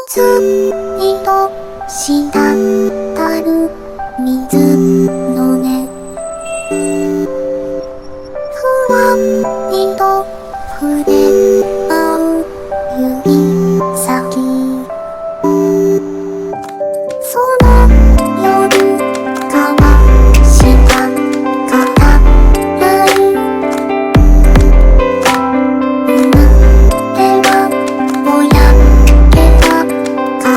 つりと滴る水の音、ふわりと触れ合う指先、その夜交わした片ライン、今ではぼやけた彼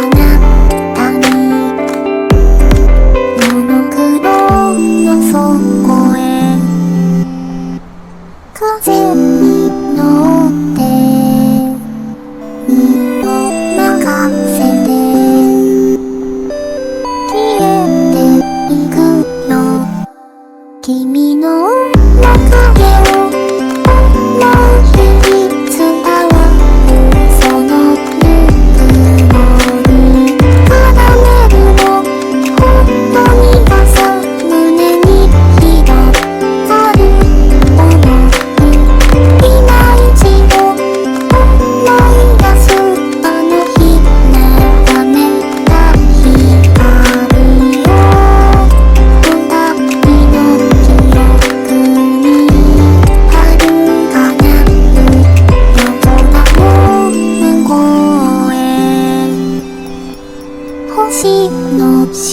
方にモノクロの底へ風に乗って身を任せて消えていくよ、君の面影を思いに伝わるそのぬくもり、カラメルのほんの苦さ、胸に広がる想い、今一度思い出すあの日眺めた光を、二人の記憶に遥かなる夜空の向こうへ、星の下